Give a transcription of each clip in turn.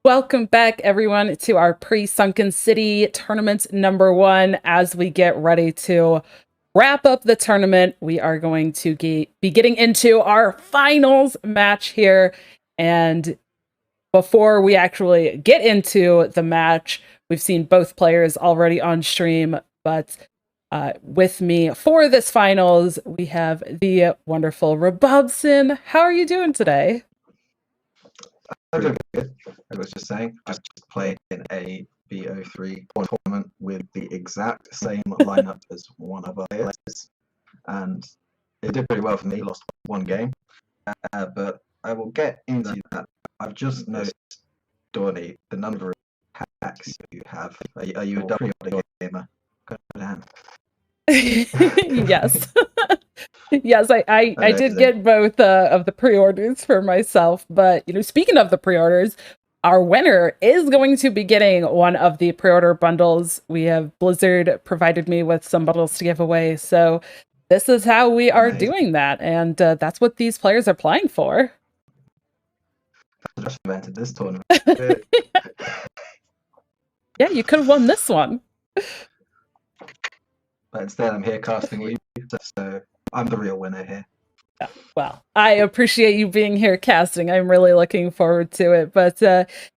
Welcome back, everyone, to our Pre-Sunken City Tournament #1. As we get ready to wrap up the tournament, we are going to be getting into our finals match here. And before we actually get into the match, we've seen both players already on stream, but with me for this finals, we have the wonderful rebobson. How are you doing today? I'm doing good. I was just saying, I just played in a BO3 tournament with the exact same lineup as one of our players, and it did pretty well for me. Lost one game, but I will get into that. I've just noticed, Dorney, the number of hacks you have. Are you a pre-order gamer? Yes. Yes, I did Amazing. get both of the pre-orders for myself, but speaking of the pre-orders, our winner is going to be getting one of the pre-order bundles. We have Blizzard provided me with some bundles to give away, so this is how we are Amazing. doing that, and that's what these players are playing for. I just invented this tournament. Yeah, you could have won this one. But instead, I'm here casting you, so I'm the real winner here. Well, I appreciate you being here casting. I'm really looking forward to it. But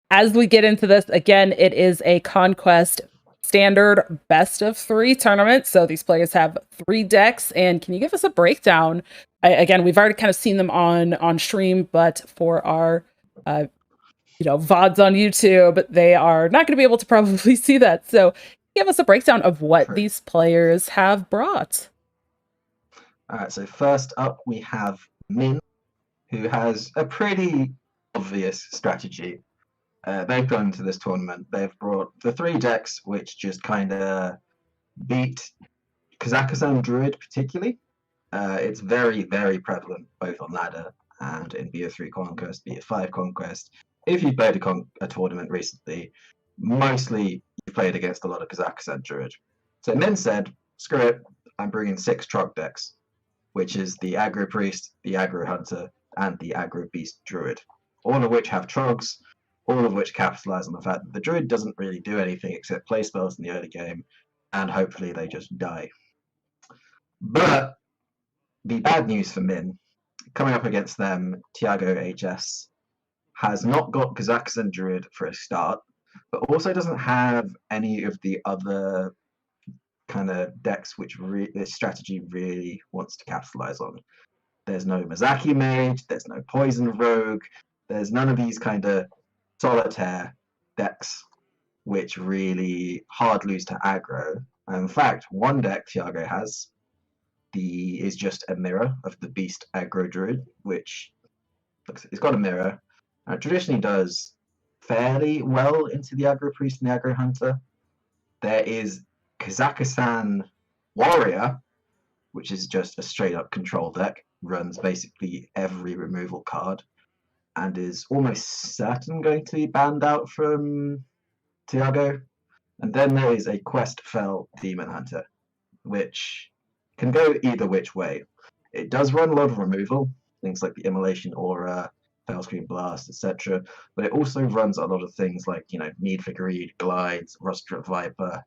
as we get into this, again, it is a Conquest standard best of 3 tournament. So these players have 3 decks. And can you give us a breakdown? Again, we've already kind of seen them on stream, but for our VODs on YouTube, they are not going to be able to probably see that. So give us a breakdown of what these players have brought. All right, so first up we have Min, who has a pretty obvious strategy. They've gone into this tournament. They've brought the 3 decks which just kind of beat Kazakhstan Druid particularly. It's very, very prevalent both on ladder and in BO3 Conquest, BO5 Conquest. If you've played a tournament recently, mostly you've played against a lot of Kazakhstan Druid. So Min said, screw it, I'm bringing 6 Trog decks, which is the Aggro Priest, the Aggro Hunter, and the Aggro Beast Druid, all of which have Trogs, all of which capitalize on the fact that the Druid doesn't really do anything except play spells in the early game, and hopefully they just die. But the bad news for Min, coming up against them, Tiago HS has not got Kazakhstan Druid for a start, but also doesn't have any of the other kind of decks which this strategy really wants to capitalize on. There's no Mizaki Mage, there's no Poison Rogue, there's none of these kind of solitaire decks which really hard lose to aggro. And in fact, one deck Thiago has is just a mirror of the Beast Aggro Druid, which it's got a mirror. And it traditionally does fairly well into the Aggro Priest and the Aggro Hunter. There is Kazakhstan Warrior, which is just a straight up control deck, runs basically every removal card, and is almost certain going to be banned out from Tiago. And then there is a Questfell Demon Hunter, which can go either which way. It does run a lot of removal, things like the Immolation Aura, Fellscreen Blast, etc. But it also runs a lot of things like, Need for Greed, Glides, Rostral Viper,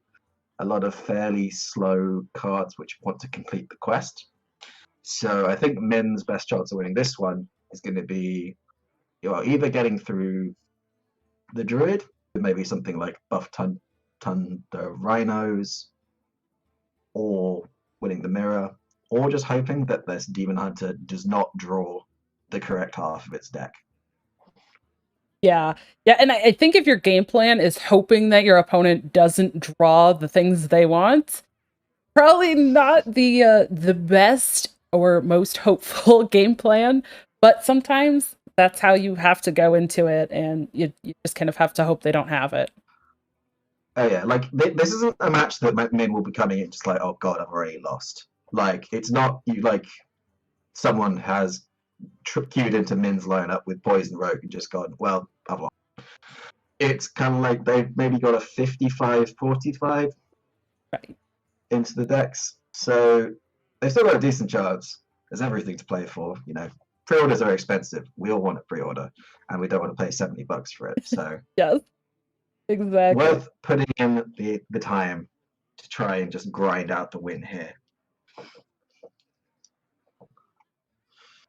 a lot of fairly slow cards which want to complete the quest. So I think Min's best chance of winning this one is going to be either getting through the Druid, maybe something like Buff Thunder Rhinos, or winning the Mirror, or just hoping that this Demon Hunter does not draw the correct half of its deck. Yeah. Yeah, and I think if your game plan is hoping that your opponent doesn't draw the things they want, probably not the best or most hopeful game plan, but sometimes that's how you have to go into it, and you just kind of have to hope they don't have it. Oh yeah, like this isn't a match that Min will be coming in just like, oh god, I've already lost. Like it's not someone has queued into Min's lineup with Poison Rogue and just gone, well, I've lost. It's kind of like they've maybe got a 55-45 right into the decks, so they've still got a decent chance. There's everything to play for, pre-orders are expensive. We all want a pre-order, and we don't want to pay $70 for it. So Yes, exactly. worth putting in the time to try and just grind out the win here.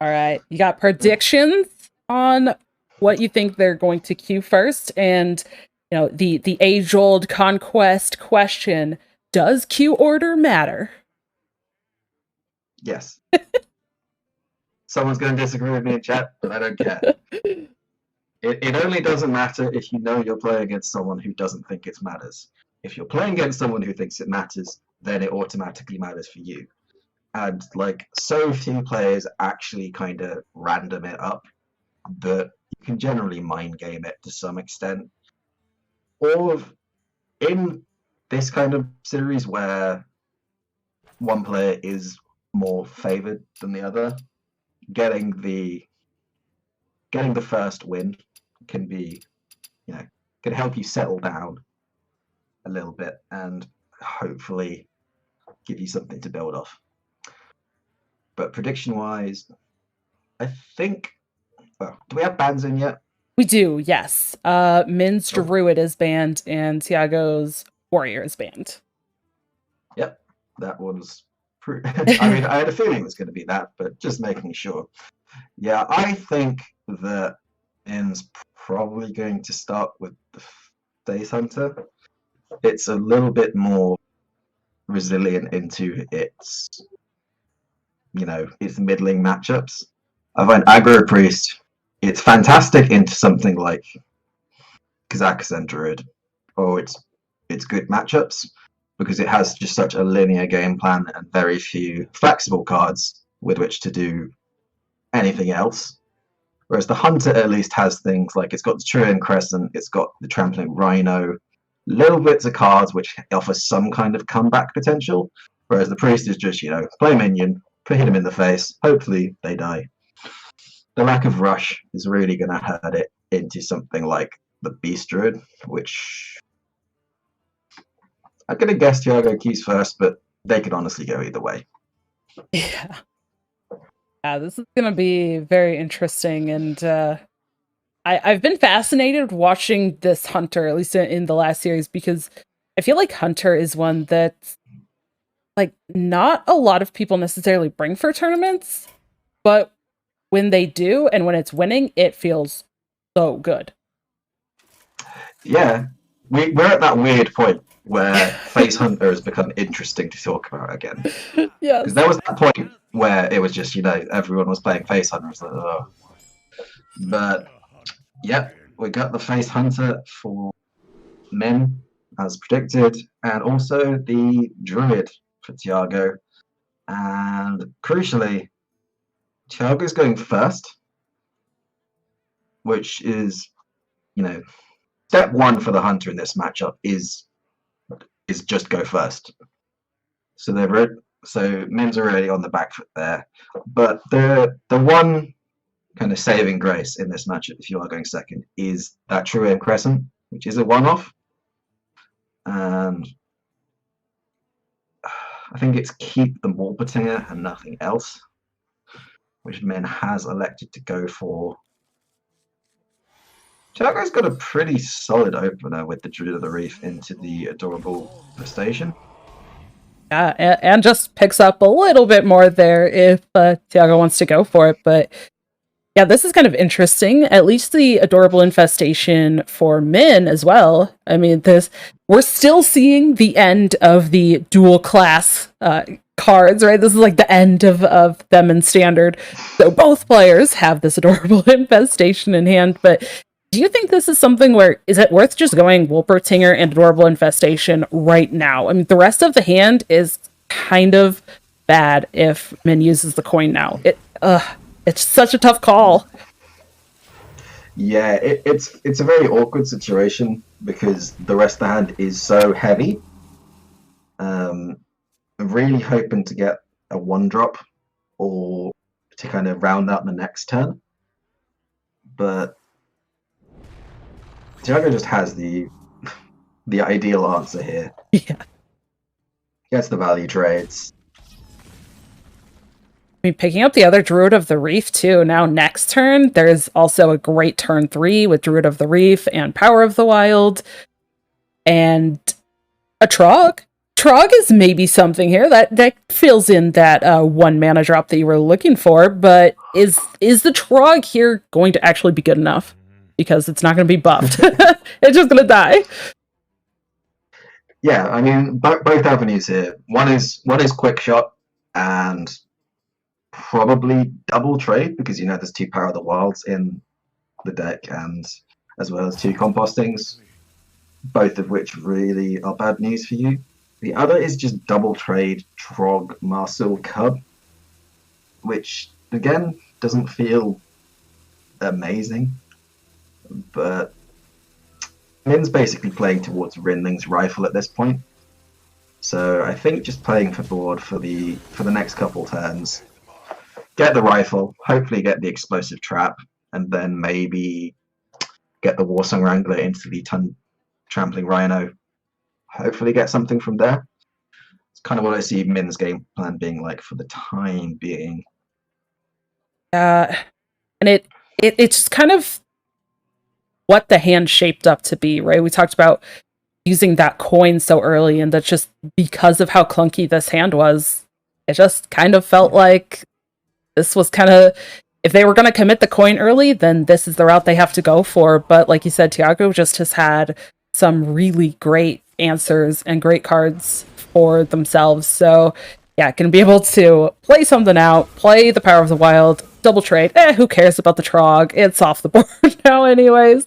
All right, you got predictions on what you think they're going to queue first, and the age-old conquest question: does queue order matter? Yes. Someone's going to disagree with me in chat, but I don't care. It only doesn't matter if you know you're playing against someone who doesn't think it matters. If you're playing against someone who thinks it matters, then it automatically matters for you. And like, so few players actually kind of random it up that you can generally mind game it to some extent. In this kind of series where one player is more favored than the other, getting the first win can be, can help you settle down a little bit and hopefully give you something to build off. But prediction-wise, I think. Well, do we have bans in yet? We do, yes. Min's Druid is banned and Tiago's Warrior is banned. Yep, that one's. I mean, I had a feeling it was going to be that, but just making sure. Yeah, I think that Min's probably going to start with the Face Hunter. It's a little bit more resilient into its middling matchups. I find Aggro Priest, it's fantastic into something like Kazakhstan Druid, or it's good matchups because it has just such a linear game plan and very few flexible cards with which to do anything else. Whereas the Hunter at least has things like it's got the Truant Crescent, it's got the Trampling Rhino, little bits of cards which offer some kind of comeback potential. Whereas the Priest is just, play minion, hit him in the face, hopefully they die. The lack of rush is really going to hurt it into something like the Beast Druid, which I'm going to guess Tiago keys first, but they could honestly go either way. Yeah. Yeah, this is going to be very interesting, and I've been fascinated watching this Hunter, at least in the last series, because I feel like Hunter is one that's like not a lot of people necessarily bring for tournaments, but when they do and when it's winning, it feels so good. Yeah, we're at that weird point where Face Hunter has become interesting to talk about again. Yeah, because there was that point where it was just everyone was playing Face Hunter. It's like, oh. But yep, we got the Face Hunter for Min as predicted, and also the Druid for Tiago. And crucially, Tiago's going first, which is, step one for the Hunter in this matchup is just go first. So Min's already on the back foot there. But the one kind of saving grace in this matchup, if you are going second, is that True Aim Crescent, which is a one-off. And I think it's keep the Morpetinger and nothing else, which Min has elected to go for. Tiago's got a pretty solid opener with the Druid of the Reef into the Adorable Station. Yeah, and just picks up a little bit more there if Tiago wants to go for it. But yeah, this is kind of interesting. At least the Adorable Infestation for Min as well. I mean, we're still seeing the end of the dual class cards, right? This is like the end of them in Standard. So both players have this Adorable Infestation in hand, but do you think this is something where, is it worth just going Wolpertinger and Adorable Infestation right now? I mean, the rest of the hand is kind of bad if Min uses the coin now. It's such a tough call. Yeah, it's a very awkward situation because the rest of the hand is so heavy. I'm really hoping to get a 1-drop or to kind of round out the next turn. But Tiago just has the ideal answer here. Yeah. Gets the value trades. mean, picking up the other Druid of the Reef too. Now next turn, there's also a great turn 3 with Druid of the Reef and Power of the Wild. And a Trog. Trog is maybe something here that fills in that 1 mana drop that you were looking for, but is the Trog here going to actually be good enough? Because it's not going to be buffed. It's just going to die. Yeah, I mean, both avenues here. One is quick shot and probably double trade, because there's 2 Power of the Wilds in the deck, and as well as 2 compostings, both of which really are bad news for you. The other is just double trade Trog Marsul Cub, which again doesn't feel amazing, but Min's basically playing towards Rinling's Rifle at this point. So I think just playing for board for the next couple turns, get the Rifle, hopefully get the Explosive Trap, and then maybe get the Warsong Wrangler into the Trampling Rhino. Hopefully get something from there. It's kind of what I see Min's game plan being like for the time being. And it's just kind of what the hand shaped up to be, right? We talked about using that coin so early, and that's just because of how clunky this hand was. It just kind of felt like this was kind of, if they were going to commit the coin early, then this is the route they have to go for. But like you said, Tiago just has had some really great answers and great cards for themselves. So yeah, going to be able to play something out, play the Power of the Wild, double trade. Who cares about the Trog? It's off the board now anyways.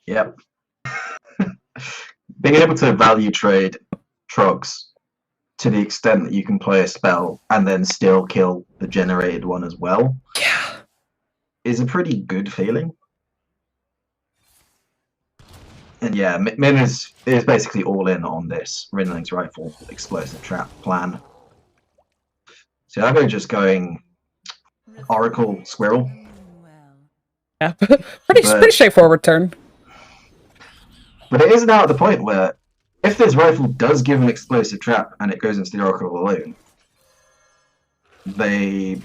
Yep. Being able to value trade Trogs to the extent that you can play a spell and then still kill the generated one as well, yeah, is a pretty good feeling. And yeah, Min is basically all in on this Rinling's Rifle Explosive Trap plan. So I'm just going Oracle Squirrel. Yeah, pretty straightforward turn. But it is now at the point where if this rifle does give an Explosive Trap and it goes into the Oracle alone, then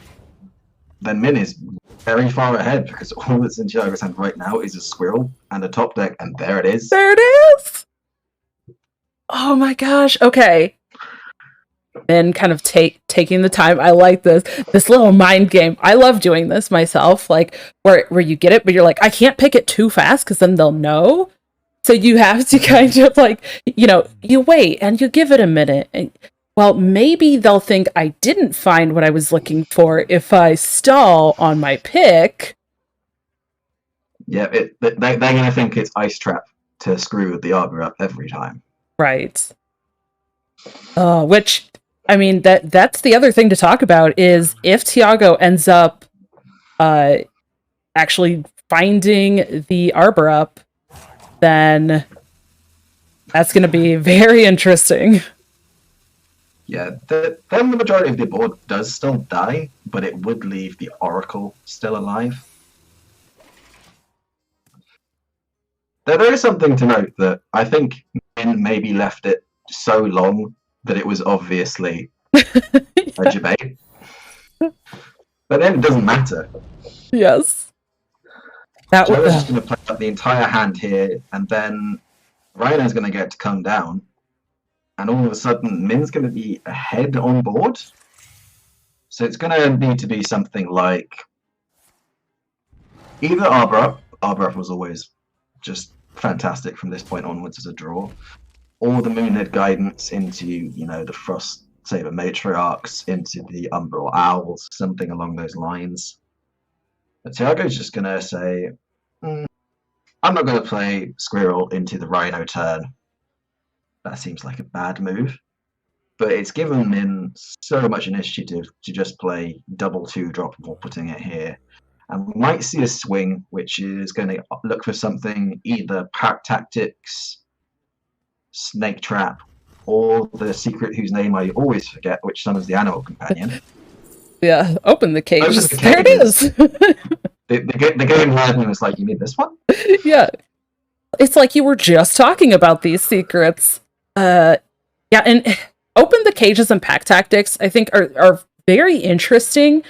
Min is very far ahead, because all that's in Tiago's hand right now is a squirrel and a top deck, and there it is. There it is! Oh my gosh, okay. Min kind of taking the time. I like this little mind game. I love doing this myself, like where you get it, but you're like, I can't pick it too fast because then they'll know. So you have to kind of like, you wait and you give it a minute. And, well, maybe they'll think I didn't find what I was looking for if I stall on my pick. Yeah, they're going to think it's Ice Trap to screw the Arbor up every time. Right. Which, I mean, that's the other thing to talk about is if Tiago ends up actually finding the Arbor up, then that's going to be very interesting. Yeah, then the majority of the board does still die, but it would leave the Oracle still alive. There is something to note that I think Min maybe left it so long that it was obviously a debate. But then it doesn't matter. Yes. That was just going to play up the entire hand here, and then Rhino's going to get to come down, and all of a sudden Min's going to be ahead on board. So it's going to need to be something like either Arbor Up. Arbor Up was always just fantastic from this point onwards as a draw, or the Moonhead Guidance into, the Frost Saber Matriarchs, into the Umbral Owls, something along those lines. But Tiago's just going to say, I'm not going to play Squirrel into the Rhino turn. That seems like a bad move. But it's given Min so much initiative to just play double 2-drop while putting it here. And we might see a swing, which is going to look for something, either Pack Tactics, Snake Trap, or the secret whose name I always forget, which summons the Animal Companion. Yeah, open the cage. There it is. The game had me was like, you need this one? Yeah. It's like you were just talking about these secrets. Yeah, and open the cages and pack tactics, I think, are very interesting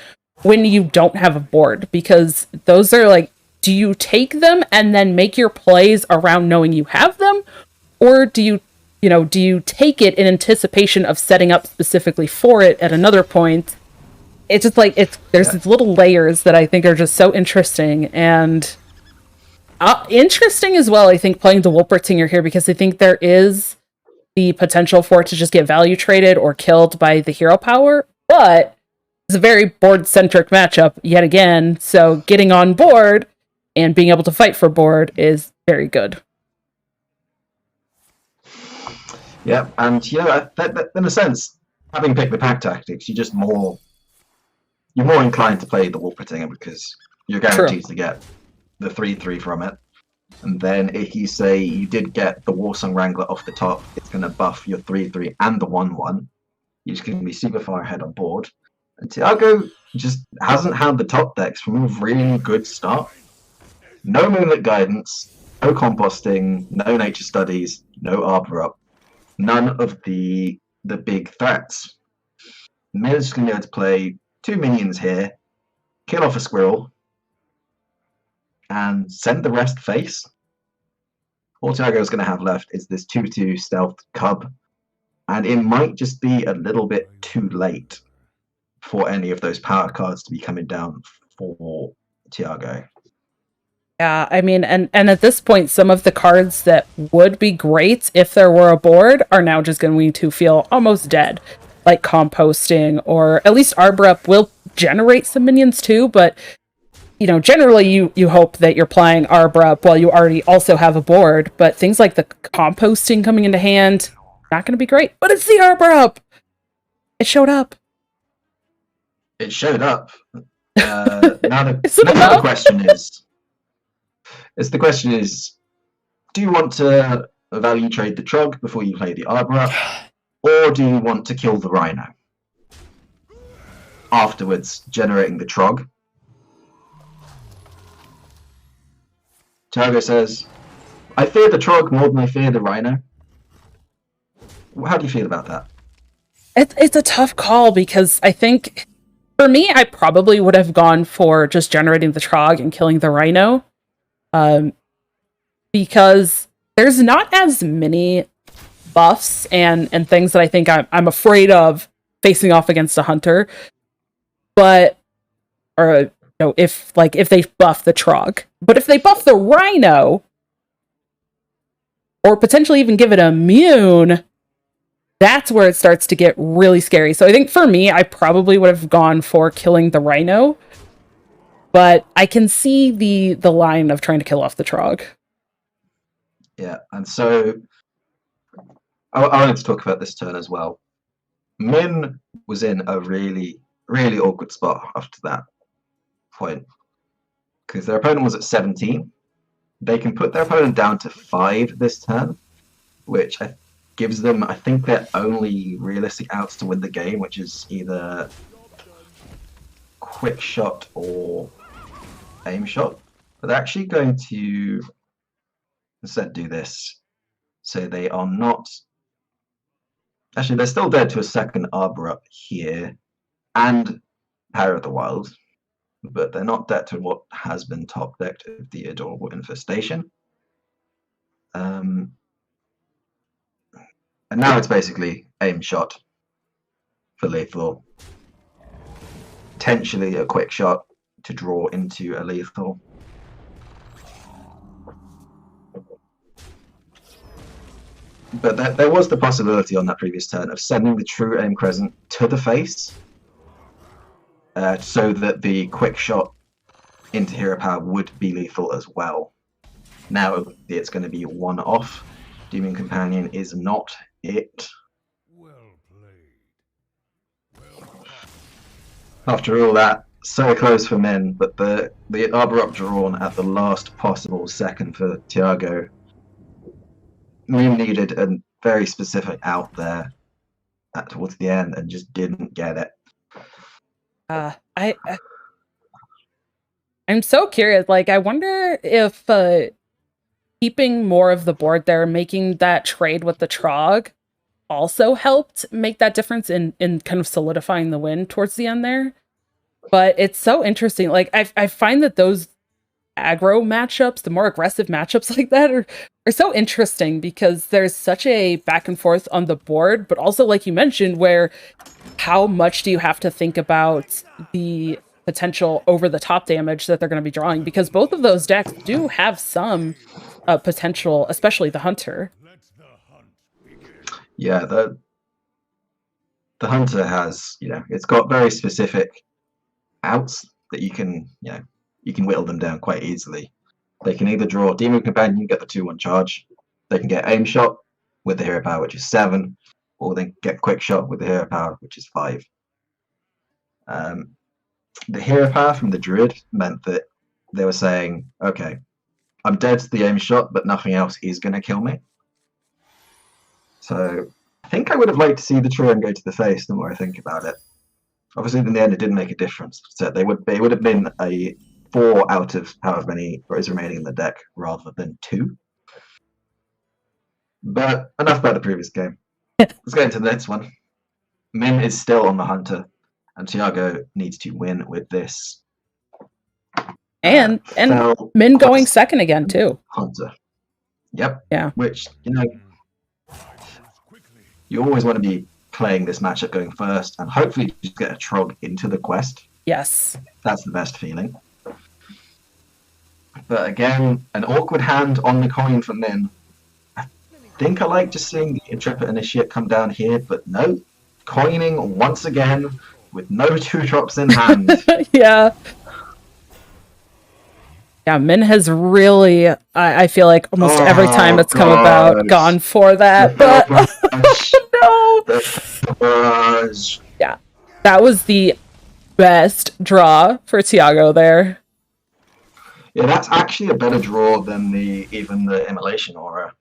when you don't have a board, because those are like, do you take them and then make your plays around knowing you have them, or do you take it in anticipation of setting up specifically for it at another point? It's just like there's these little layers that I think are just so interesting, and interesting as well. I think playing the Wolpertinger here, because I think there is the potential for it to just get value traded or killed by the hero power, but it's a very board centric matchup yet again. So getting on board and being able to fight for board is very good. Yeah, and in a sense, having picked the pack tactics, you're more inclined to play the Wolpertinger because you're guaranteed to get the 3/3 from it. And then if you say you did get the Warsong Wrangler off the top, it's going to buff your 3/3 and the 1/1. You're just going to be super far ahead on board. And Tiago just hasn't had the top decks from a really good start. No Moonlit Guidance, no Composting, no Nature Studies, no Arbor Up. None of the big threats. Miller's just going to be able to play 2 minions here, kill off a squirrel, and send the rest face. All Tiago's going to have left is this 2/2 stealth cub, and it might just be a little bit too late for any of those power cards to be coming down for Tiago. Yeah, I mean, and at this point, some of the cards that would be great if there were a board are now just going to feel almost dead, like Composting, or at least Arbor Up will generate some minions too, but generally you hope that you're playing Arbor Up while you already also have a board, but things like the Composting coming into hand, not going to be great. But it's the Arbor Up! It showed up. It showed up. Now the question is, do you want to value trade the Trog before you play the Arbor Up, or do you want to kill the Rhino afterwards, generating the Trog? Tiago says, I fear the Trog more than I fear the Rhino. How do you feel about that? It's a tough call, because I think, for me, I probably would have gone for just generating the Trog and killing the Rhino. Because there's not as many buffs and things that I think I'm afraid of facing off against a hunter. But, or if they buff the Trog. But if they buff the Rhino, or potentially even give it immune, that's where it starts to get really scary. So I think for me, I probably would have gone for killing the Rhino. But I can see the line of trying to kill off the Trog. Yeah, and so I wanted to talk about this turn as well. Min was in a really, really awkward spot after that point, because their opponent was at 17. They can put their opponent down to 5 this turn, which gives them, I think, their only realistic outs to win the game, which is either quick shot or aim shot. But they're actually going to instead do this, so they are not. Actually, they're still dead to a second Arbor Up here and Power of the Wild, but they're not dead to what has been top decked of the Adorable Infestation. And now it's basically aim shot for lethal. Potentially a quick shot to draw into a lethal. But there was the possibility on that previous turn of sending the true aim crescent to the face, so that the quick shot into hero power would be lethal as well. Now it's going to be one off. Dooming Companion is not it. Well played. After all that, so close for Min, but the Arbor Up drawn at the last possible second for Tiago. Min needed a very specific out there towards the end and just didn't get it. I'm so curious. Like, I wonder if keeping more of the board there, making that trade with the Trog, also helped make that difference in kind of solidifying the win towards the end there. But it's so interesting. Like I find that those aggro matchups, the more aggressive matchups like that are so interesting because there's such a back and forth on the board, but also like you mentioned, where how much do you have to think about the potential over the top damage that they're going to be drawing? Because both of those decks do have some potential, especially the Hunter. Yeah, the Hunter has, it's got very specific outs that you can whittle them down quite easily. They can either draw Demon Companion, get the 2/1 charge. They can get Aim Shot with the hero power, which is 7, or they can get Quick Shot with the hero power, which is 5. The hero power from the Druid meant that they were saying, okay, I'm dead to the Aim Shot, but nothing else is going to kill me. So I think I would have liked to see the Trion go to the face the more I think about it. Obviously, in the end, it didn't make a difference. So they would have been a 4 out of however many is remaining in the deck rather than 2. But enough about the previous game. Let's go into the next one. Min is still on the Hunter, and Thiago needs to win with this. And Min going second again too. Hunter. Yep. Yeah. Which, you always want to be playing this matchup going first, and hopefully just get a Trog into the quest. Yes. That's the best feeling. But again, an awkward hand on the coin for Min. I think I like just seeing the Intrepid Initiate come down here, but no. Coining once again with no 2-drops in hand. Yeah. Yeah, Min has really, I feel like almost every time it's come about, gone for that. But no. Yeah, that was the best draw for Thiago there. Yeah, that's actually a better draw than even the Immolation Aura.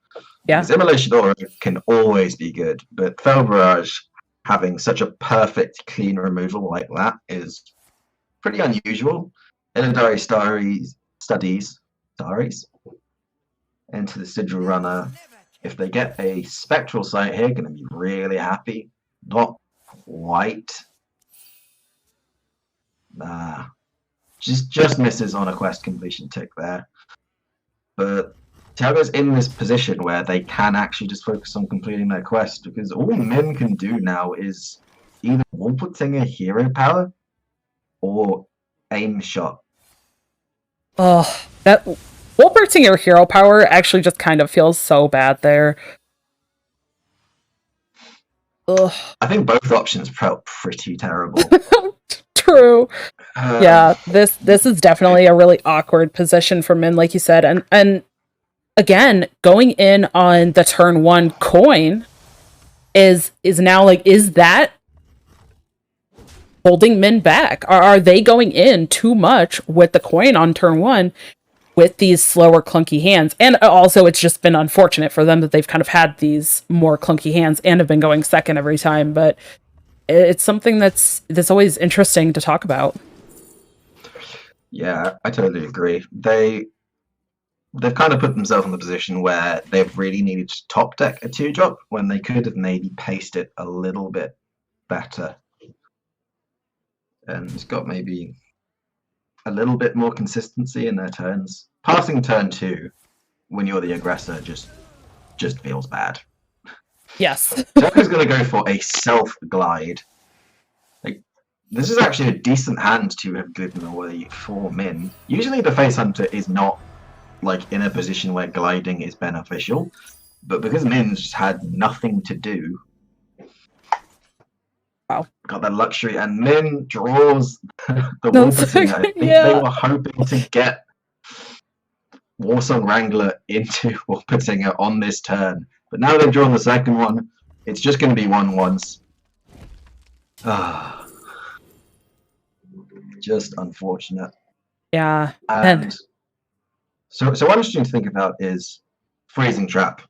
Yeah. Because Immolation Aura can always be good, but Fel Barrage having such a perfect, clean removal like that is pretty unusual. Illidari Studies into the Sigil Runner. If they get a Spectral Sight here, going to be really happy. Not quite. Just misses on a quest completion tick there. But Thiago's in this position where they can actually just focus on completing their quest, because all Min can do now is either putting a hero power or Aim Shot. Oh, that Wolperting your hero power actually just kind of feels so bad there. Ugh. I think both options felt pretty terrible. True. Yeah, this is definitely a really awkward position for Min, like you said, and again, going in on the turn 1 coin is now like, is that holding Min back? Are they going in too much with the coin on turn 1 with these slower, clunky hands? And also, it's just been unfortunate for them that they've kind of had these more clunky hands and have been going second every time. But it's something that's always interesting to talk about. Yeah, I totally agree. They've kind of put themselves in the position where they've really needed to top deck a 2-drop when they could have maybe paced it a little bit better. And got maybe a little bit more consistency in their turns. Passing turn 2 when you're the aggressor just feels bad. Yes. Joker's going to go for a self-glide. This is actually a decent hand to have given away for Min. Usually the Face Hunter is not in a position where gliding is beneficial, but because Min's just had nothing to do, wow, got that luxury, and Min draws the Wolpertinger. I think they were hoping to get Warsong Wrangler into Wolpertinger on this turn, but now they've drawn the second one. It's just going to be 1/1s. Just unfortunate. Yeah. And so one interesting to think about is Freezing Trap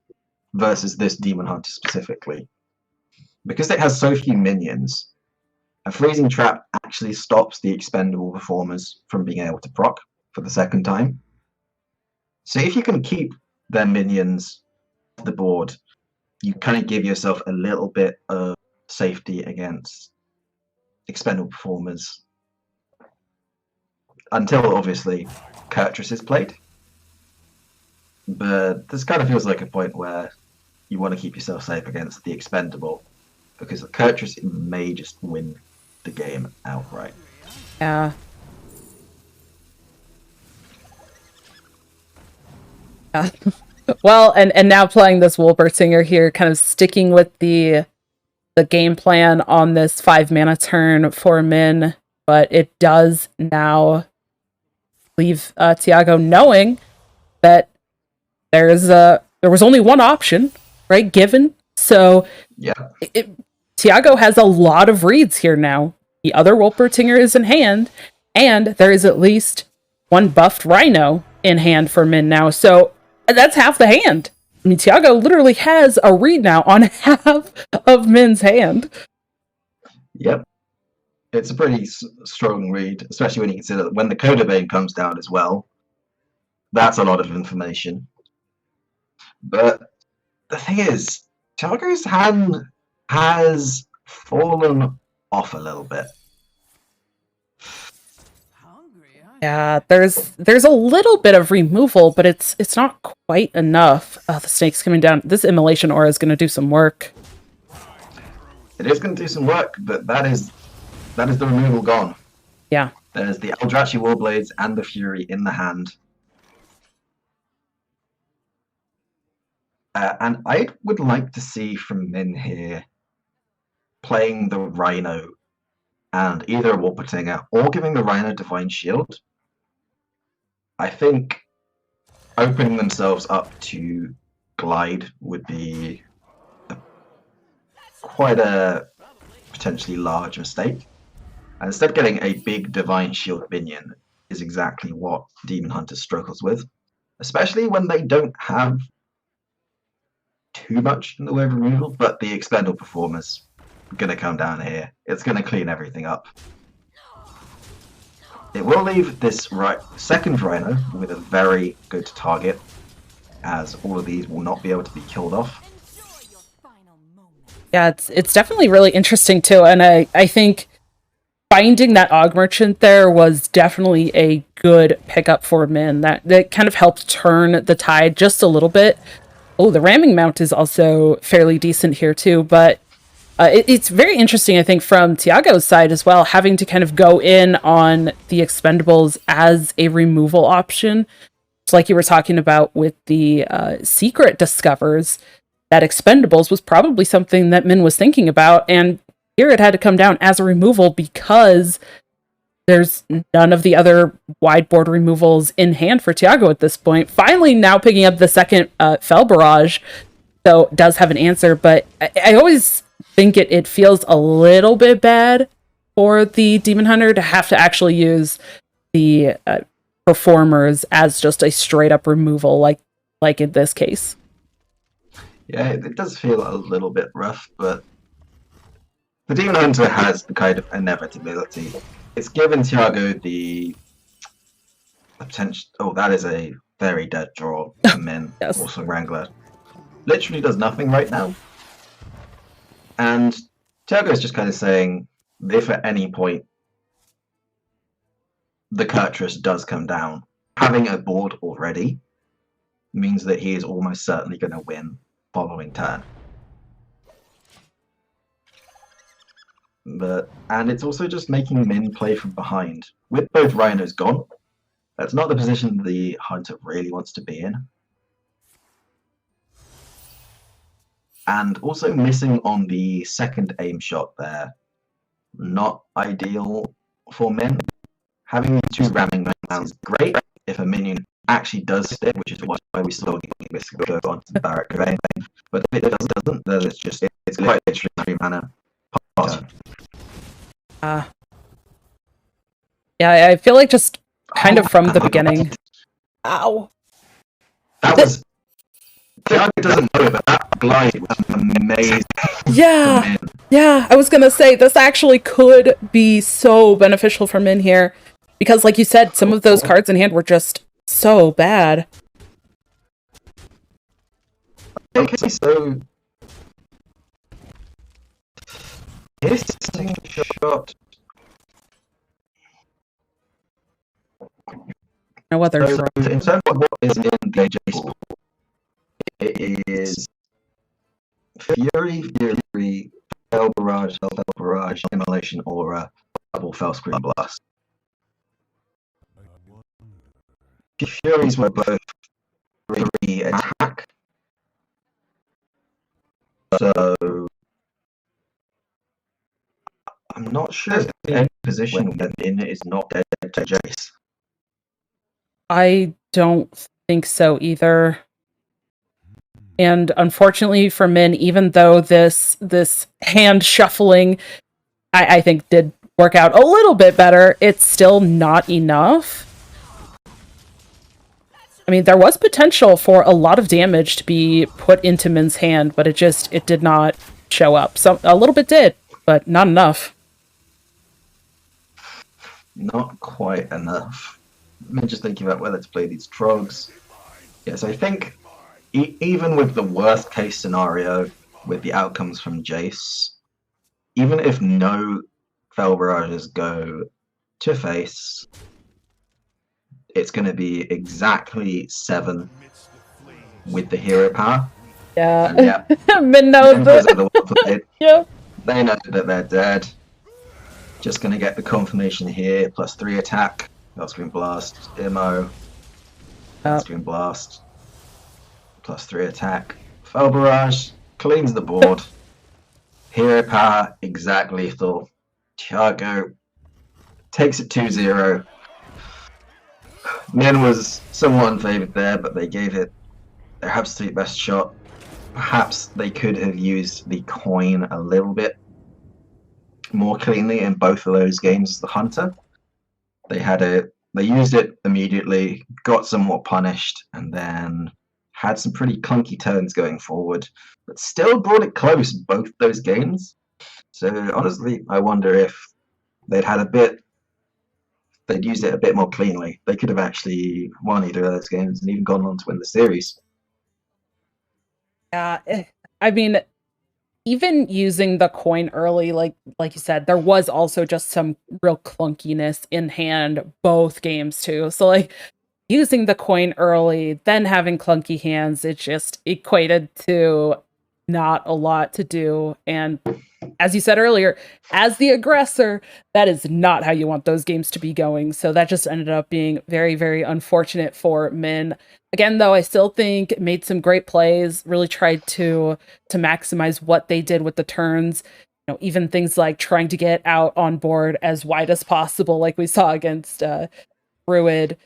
versus this Demon Hunter specifically. Because it has so few minions, a Freezing Trap actually stops the expendable performers from being able to proc for the second time. So if you can keep their minions off the board you kind of give yourself a little bit of safety against expendable performers until obviously Kurtrus is played. But this kind of feels like a point where you want to keep yourself safe against the expendable, because the Kurtrus may just win the game outright. Yeah. Yeah. Well, and now playing this Wolpertinger here, kind of sticking with the game plan on this 5-mana turn for Min, but it does now leave Tiago knowing that there was only one option, right, given. So yeah, Tiago has a lot of reads here now. The other Wolpertinger is in hand, and there is at least one buffed Rhino in hand for Min now. So that's half the hand. I mean, Tiago literally has a read now on half of Min's hand. Yep. It's a pretty strong read, especially when you consider that when the Coda Bane comes down as well. That's a lot of information. But the thing is, Tiago's hand has fallen off a little bit. Yeah, there's a little bit of removal, but it's not quite enough. Oh, the snake's coming down. This immolation aura is going to do some work. It is going to do some work, but that is the removal gone. Yeah. There's the Eldrachi Warblades and the Fury in the hand. And I would like to see from Min here playing the Rhino and either a Wolpertinger or giving the Rhino Divine Shield. I think opening themselves up to Glide would be quite a potentially large mistake. And instead of getting a big Divine Shield minion is exactly what Demon Hunter struggles with, especially when they don't have too much in the way of removal, but the expendable performers going to come down here. It's going to clean everything up. It will leave this second Rhino with a very good target, as all of these will not be able to be killed off. Yeah, it's definitely really interesting too, and I think finding that Og Merchant there was definitely a good pickup for Min. That kind of helped turn the tide just a little bit. Oh, the ramming mount is also fairly decent here too, but it's very interesting, I think, from Tiago's side as well, having to kind of go in on the expendables as a removal option. It's like you were talking about with the secret discovers, that expendables was probably something that Min was thinking about, and here it had to come down as a removal because there's none of the other wide board removals in hand for Tiago at this point. Finally, now picking up the second Fel Barrage, so does have an answer, but I always think it feels a little bit bad for the Demon Hunter to have to actually use the performers as just a straight up removal, like in this case. Yeah, it does feel a little bit rough, but the Demon Hunter has the kind of inevitability. It's given Tiago the potential. Oh, that is a very dead draw for Min. Yes. Also, Wrangler literally does nothing right now. And Tiago is just kind of saying, if at any point the Kurtrus does come down, having a board already means that he is almost certainly going to win following turn. And it's also just making Min play from behind. With both Rhinos gone, that's not the position the Hunter really wants to be in. And also missing on the second aim shot there. Not ideal for Min. Having two ramming mounts is great if a minion actually does stick, which is why we still go on to Barrack Vein. But if it doesn't, then it's quite literally 3 mana. Yeah, I feel like just kind of from the beginning. Ow. That was. Tiago doesn't know, but that glide was amazing. Yeah, yeah. I was gonna say this actually could be so beneficial for Min here, because, like you said, some of those cards in hand were just so bad. Okay, so hissing shot. No other. So, in terms of what is in the AJ's pool, it is Fury, Fell Barrage, Immolation Aura, double Fell Screen Blast. Furies were both 3 attack. So I'm not sure if any position when in is not dead to Jace. I don't think so either. And unfortunately for Min, even though this hand shuffling, I think did work out a little bit better, it's still not enough. I mean, there was potential for a lot of damage to be put into Min's hand, but it did not show up. So a little bit did, but not enough. Not quite enough. I'm just thinking about whether to play these Trogs. Yes, I think even with the worst case scenario, with the outcomes from Jace, even if no Fell Barrages go to face, it's going to be exactly 7 with the hero power. Yeah. And yeah, Min knows it. Yep. They know that they're dead. Just going to get the confirmation here, plus 3 attack. Screen Blast, Immo. Screen Blast. Plus 3 attack. Fell Barrage cleans the board. Hero power, exact lethal. Thiago takes it 2-0. Min was somewhat unfavored there, but they gave it their absolute best shot. Perhaps they could have used the coin a little bit more cleanly in both of those games as the Hunter. They used it immediately, got somewhat punished, and then had some pretty clunky turns going forward, but still brought it close both those games. So honestly, I wonder if they'd used it a bit more cleanly, they could have actually won either of those games and even gone on to win the series. Yeah, I mean, even using the coin early, like you said, there was also just some real clunkiness in hand both games too. So like using the coin early, then having clunky hands, it just equated to not a lot to do. And as you said earlier, as the aggressor, that is not how you want those games to be going. So that just ended up being very, very unfortunate for Min. Again, though, I still think made some great plays, really tried to maximize what they did with the turns. You know, even things like trying to get out on board as wide as possible, like we saw against Druid.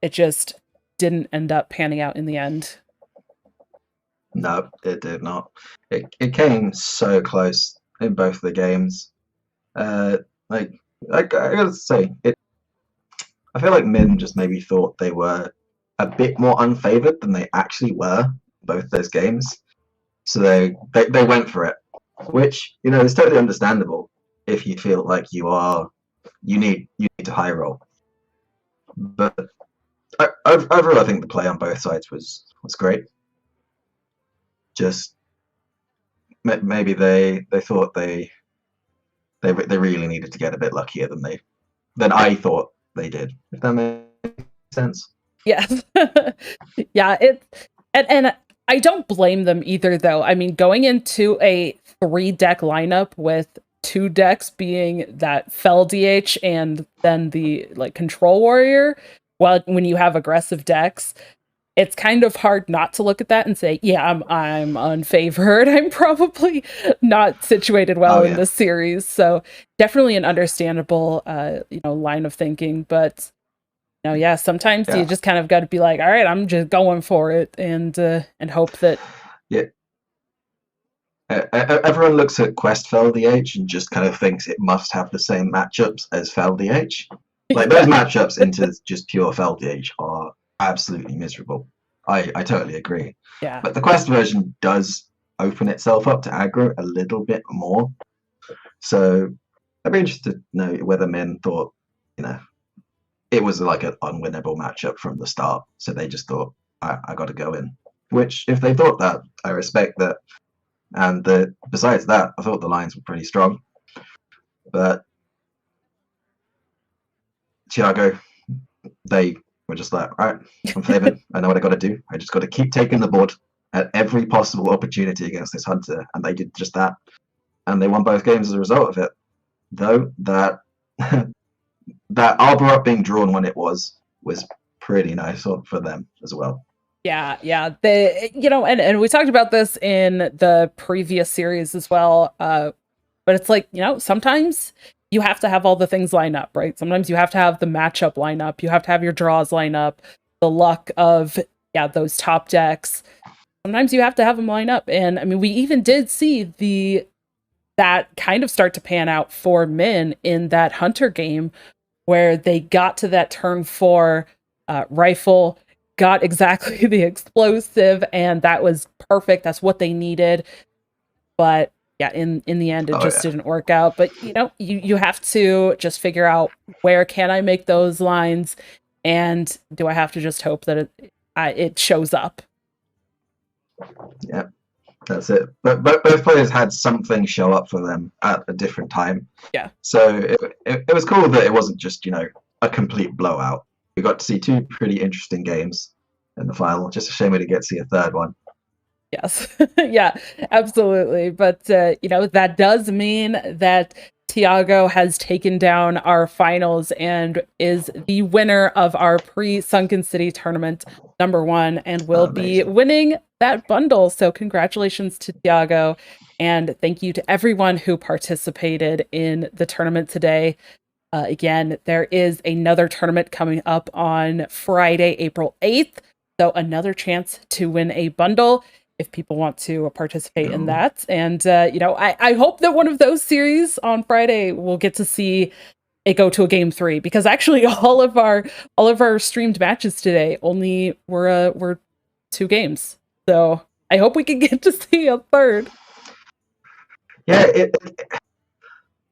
It just didn't end up panning out in the end. No, it did not. It came so close in both the games. I gotta say, I feel like Min just maybe thought they were a bit more unfavored than they actually were both those games. So they went for it, which is totally understandable if you feel like you need to high roll. But overall, I think the play on both sides was great. Just maybe they thought they really needed to get a bit luckier than I thought they did. If that makes sense. Yes. Yeah, and I don't blame them either though. I mean, going into a 3-deck lineup with 2 decks being that Fell DH and then the control warrior, when you have aggressive decks, it's kind of hard not to look at that and say, yeah, I'm unfavored. I'm probably not situated well in this series. So definitely an understandable line of thinking. But sometimes you just kind of got to be like, all right, I'm just going for it and hope that. Yeah. Everyone looks at Quest Fell DH and just kind of thinks it must have the same matchups as Fell DH. Like those matchups into just pure Fell DH are absolutely miserable. I totally agree. Yeah. But the Quest version does open itself up to aggro a little bit more. So I'd be interested to know whether Min thought, it was like an unwinnable matchup from the start. So they just thought, I got to go in. Which, if they thought that, I respect that. And besides that, I thought the lines were pretty strong. But Thiago, they were just like, all right, I'm favored. I know what I got to do. I just got to keep taking the board at every possible opportunity against this hunter, and they did just that, and they won both games as a result of it. Though that that Arbor up being drawn when it was pretty nice for them as well. Yeah. They, and we talked about this in the previous series as well. But it's like, sometimes you have to have all the things line up, right? Sometimes you have to have the matchup line up. You have to have your draws line up, the luck of, those top decks. Sometimes you have to have them line up. And I mean, we even did see that kind of start to pan out for Min in that Hunter game where they got to that turn 4 rifle, got exactly the explosive, and that was perfect. That's what they needed. But yeah, in the end, it just didn't work out. But you have to just figure out, where can I make those lines, and do I have to just hope that it shows up? Yeah, that's it. But both players had something show up for them at a different time. Yeah. So it was cool that it wasn't just a complete blowout. We got to see 2 pretty interesting games in the final. Just a shame we didn't get to see a third one. Yes. Yeah, absolutely. But, that does mean that Thiago has taken down our finals and is the winner of our Pre-Sunken City Tournament #1 and will be winning that bundle. So congratulations to Thiago. And thank you to everyone who participated in the tournament today. Again, there is another tournament coming up on Friday, April 8th. So another chance to win a bundle if people want to participate in that. And, I hope that one of those series on Friday will get to see it go to a game 3, because actually all of our streamed matches today only were 2 games. So I hope we can get to see a third. Yeah,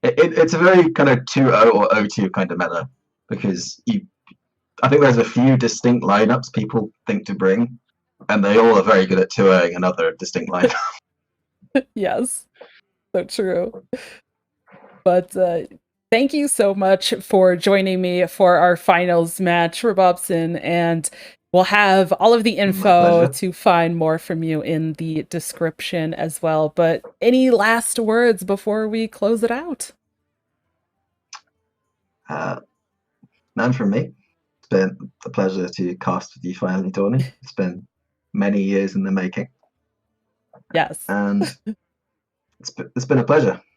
it's a very kind of 2-0 or 0-2 kind of meta, because I think there's a few distinct lineups people think to bring, and they all are very good at 2-0ing another distinct lineup. Yes, so true. But thank you so much for joining me for our finals match, rebobson, and we'll have all of the info to find more from you in the description as well. But any last words before we close it out? None from me. It's been a pleasure to cast with you finally, Tony. It's been many years in the making. Yes. And it's been a pleasure.